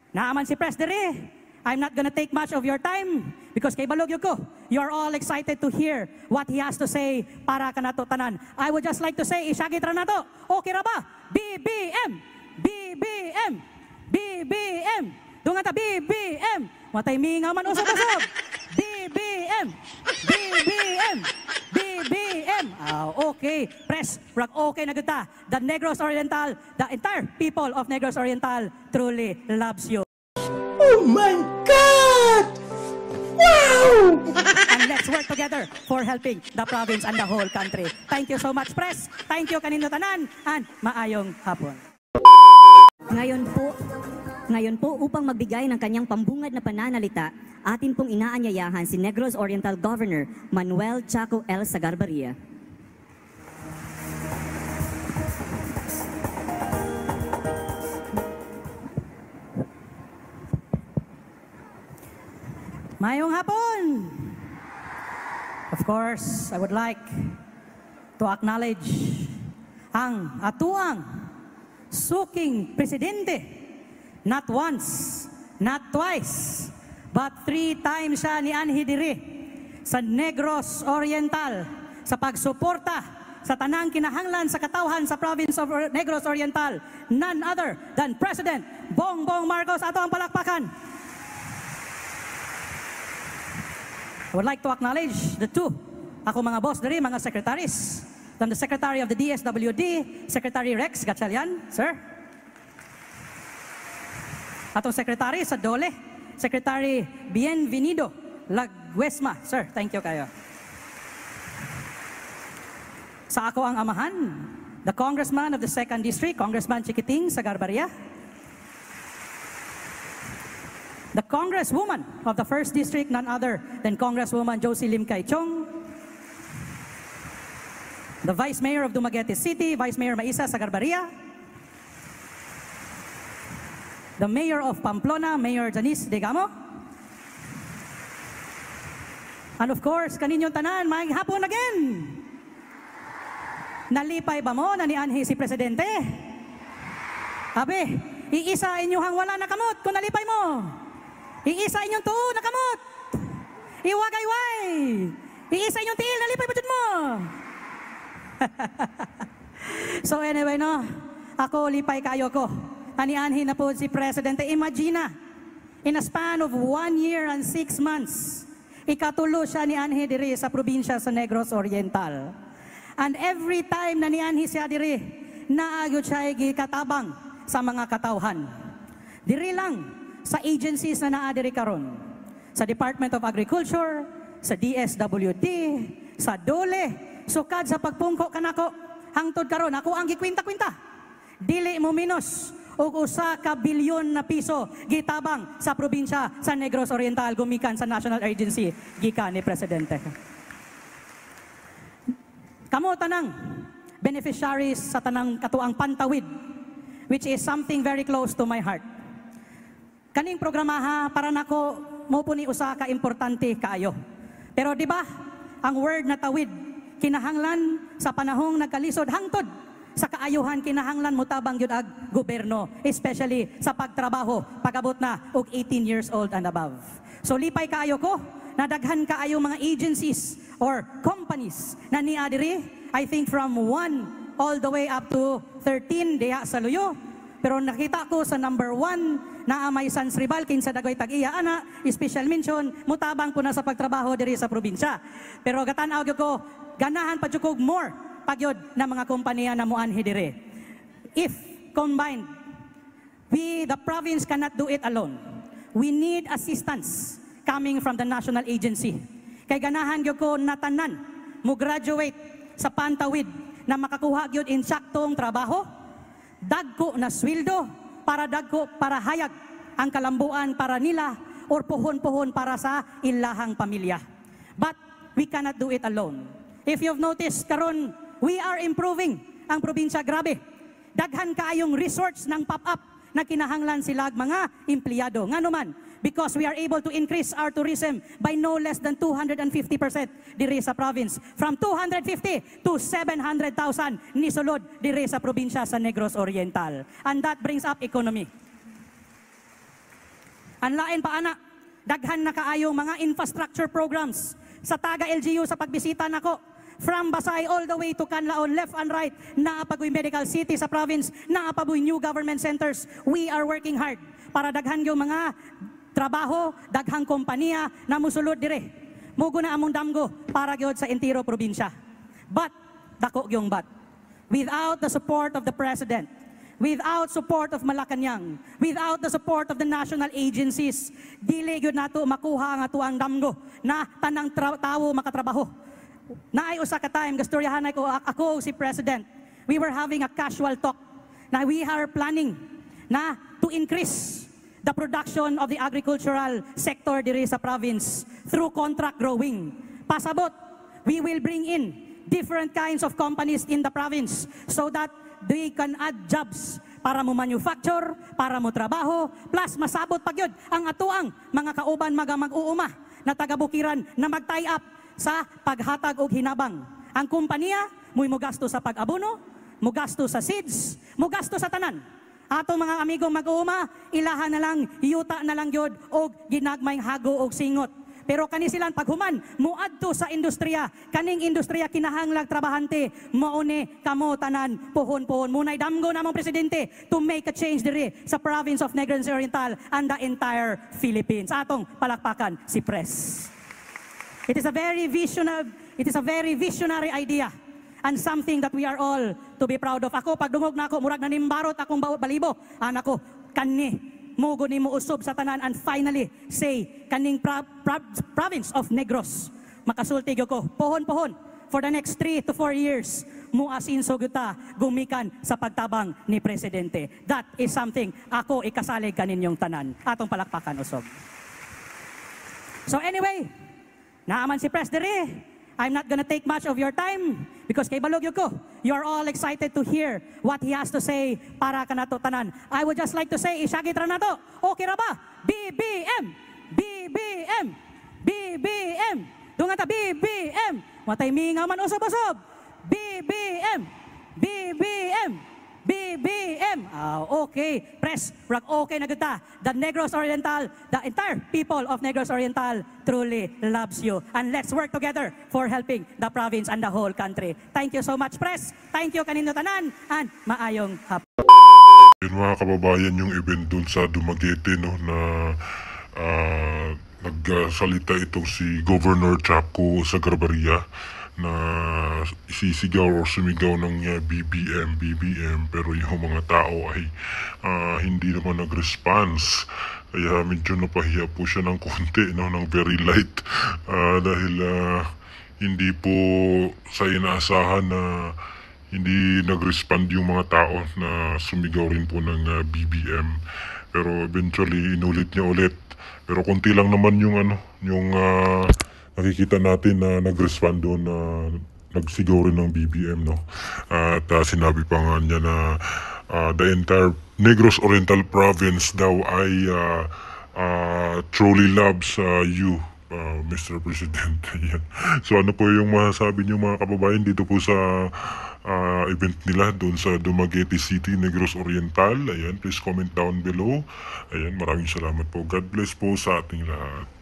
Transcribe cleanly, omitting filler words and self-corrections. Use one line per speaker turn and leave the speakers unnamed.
Naaman si Pres diri. I'm not gonna take much of your time because kay balog yun ko. You're all excited to hear what he has to say para ka nato tanan. I would just like to say, isyagit ra nato. Okay ra ba? BBM! BBM! BBM! Dungan ta, BBM! Matay minga man usog-usog. BBM! BBM! BBM! Okay. Pres, rag okay na kita. The Negros Oriental, the entire people of Negros Oriental truly loves you.
Oh my God! Wow!
And let's work together for helping the province and the whole country. Thank you so much, Pres. Thank you kanino tanan and maayong hapon.
Ngayon po upang magbigay ng kanyang pambungad na pananalita, atin pong inaanyayahan si Negros Oriental Governor Manuel Chaco L. Sagarbarria.
Mayong hapon! Of course, I would like to acknowledge ang atuang suking presidente. Not once, not twice, but 3 times siya ni Anhi diri sa Negros Oriental sa pagsuporta sa tanang kinahanglan sa katawhan sa province of Negros Oriental. None other than President Bongbong Marcos. Ato ang palakpakan. I would like to acknowledge the two, ako mga boss diri, mga secretaries. From the Secretary of the DSWD, Secretary Rex Gatchalian, sir. Atong Secretary sa DOLE, Secretary Bienvenido Laguesma, sir, thank you kayo. Sa ako ang amahan, the Congressman of the 2nd District, Congressman Chiquiting Sagarbarria. The Congresswoman of the 1st District, none other than Congresswoman Josie Lim Cai Chong. The Vice Mayor of Dumaguete City, Vice Mayor Maisa Sagarbarria. The Mayor of Pamplona, Mayor Janice Degamo. And of course, kaninyong tanan, maayong hapon again. Nalipay ba mo na ni Anhi si Presidente? Abe, iisa inyuhang wala na kamot kung nalipay mo. Iisa inyong tuo na kamot. Iwagayway. Iisa inyong tiil, nalipay pa dyan mo. So anyway, no, ako lipay kayo ko. Anianhin na po si Presidente. Imagine, in a span of 1 year and 6 months, ikatulo siya ni Anhi diri sa probinsya sa Negros Oriental. And every time na ni Anhi siya diri, naagyo siya katabang sa mga katawhan. Diri lang sa agencies na naadiri karon. Sa Department of Agriculture, sa DSWD, sa DOLE, sukad sa pagpungko kanako, hangtod karon ako ang gikwinta-kwinta. Dili mo minus og 1 bilyon na piso gitabang sa probinsya sa Negros Oriental gumikan sa National Agency gikan ni Presidente. Kamo tanang beneficiaries sa tanang katuang pantawid, which is something very close to my heart. Kaning programaha para nako mo po ni usa ka importante kaayo. Pero di ba ang word na tawid kinahanglan sa panahong nagkalisod hangtod sa kaayuhan kinahanglan mo tabang yun ag gobyerno, especially sa pagtrabaho pagabot na og 18 years old and above. So lipay kaayo ko, nadaghan kaayo mga agencies or companies na niadiri, I think from 1 all the way up to 13 diha sa Luyo. Pero nakita ko sa number 1 na Amay Sans Ribal kinsa dagway tag-iya ana, special mention mutabang po na sa pagtrabaho diri sa probinsya. Pero gatan-aw gyud ko ganahan pa jud kog more pagyod na mga kompanya na muanhi dire. If combined, we, the province, cannot do it alone. We need assistance coming from the national agency. Kay ganahan gyud ko natanan mo graduate sa pantawid na makakuha gyud insaktong trabaho, dagko na sweldo para hayag ang kalambuan para nila or puhon-puhon para sa ilahang pamilya. But we cannot do it alone. If you've noticed karon, we are improving ang probinsya, grabe. Daghan kaayong resorts ng pop-up na kinahanglan sila mga empleyado. Nga naman, because we are able to increase our tourism by no less than 250% diri sa province. From 250 to 700,000 nisulod diri sa probinsya sa Negros Oriental. And that brings up economy. Ang lain pa ana, daghan na kaayong mga infrastructure programs sa taga LGU sa pagbisita nako. From Basay all the way to Canlaon, left and right, naapagoy medical city sa province, naapagoy new government centers. We are working hard para daghan yung mga trabaho, daghang kompanya na musulod dire. Mugo na among damgo para gyud sa entero probinsya. But, dako yung but. Without the support of the President, without support of Malacanang, without the support of the national agencies, dili gyud nato makuha ang atuang damgo na tanang tawo makatrabaho. Naay usa ka time gastoryahan ako si President. We were having a casual talk na we are planning na to increase the production of the agricultural sector diri sa province through contract growing. Pasabot, we will bring in different kinds of companies in the province so that they can add jobs para mo manufacture, para mo trabaho, plus masabot pa gyud ang atuang mga kauban mag-uuma na taga-bukiran na mag-tie up sa paghatag og hinabang. Ang kumpanya, muy mo gasto sa pag-abono, mo gasto sa seeds, mo gasto sa tanan. Atong mga amigong mag-uuma, ilahan na lang, yuta na lang yod, og ginagmayng hago og singot. Pero kani silang paghuman, muadto sa industriya, kaning industriya kinahanglag trabahante, maune kamo tanan, puhon-puhon. Munay damgo namong presidente to make a change diri sa province of Negros Oriental and the entire Philippines. Atong palakpakan si Pres. It is a very visionary idea and something that we are all to be proud of. Ako, pagdungog na ako, murag na nimbarot akong balibo. Anak ko, kani, mugo ni mo usob sa tanan and finally say, kaning province of Negros. Makasulti ko, pohon-pohon, for the next 3 to 4 years, muasinso kita gumikan sa pagtabang ni Presidente. That is something ako ikasalig kaninyong tanan. Atong palakpakan usog. So anyway, naaman si Pres diri. I'm not gonna take much of your time because kay balog ko, you're all excited to hear what he has to say para kanato tanan. I would just like to say, isyagit ra nato. Okay ra ba? BBM! BBM! BBM! Dungan ta BBM! Watay minga man usob-usob. BBM! BBM! BBM! Okay. Pres, rag okay na kita. The Negros Oriental, the entire people of Negros Oriental truly loves you. And let's work together for helping the province and the whole country. Thank you so much, Pres. Thank you kanino tanan and maayong hapon.
Yun mga kababayan, yung event dun sa Dumaguete, no, na nagsalita itong si Governor Chaco Zagarbaria na isisigaw o sumigaw ng BBM, pero yung mga tao ay hindi naman nag-response. Kaya medyo napahiya po siya ng konti, no, ng very light, dahil hindi po sa inaasahan na hindi nag-respond yung mga tao na sumigaw rin po ng BBM. Pero eventually inulit niya ulit. Pero konti lang naman yung nakikita natin na nag-respond doon na nagsigaw rin ng BBM, no? At sinabi pa nga niya na the entire Negros Oriental Province daw ay truly loves you, Mr. President. So ano po yung masasabi niyo mga kababayan dito po sa event nila doon sa Dumaguete City, Negros Oriental? Ayan, please comment down below. Ayan, maraming salamat po. God bless po sa ating lahat.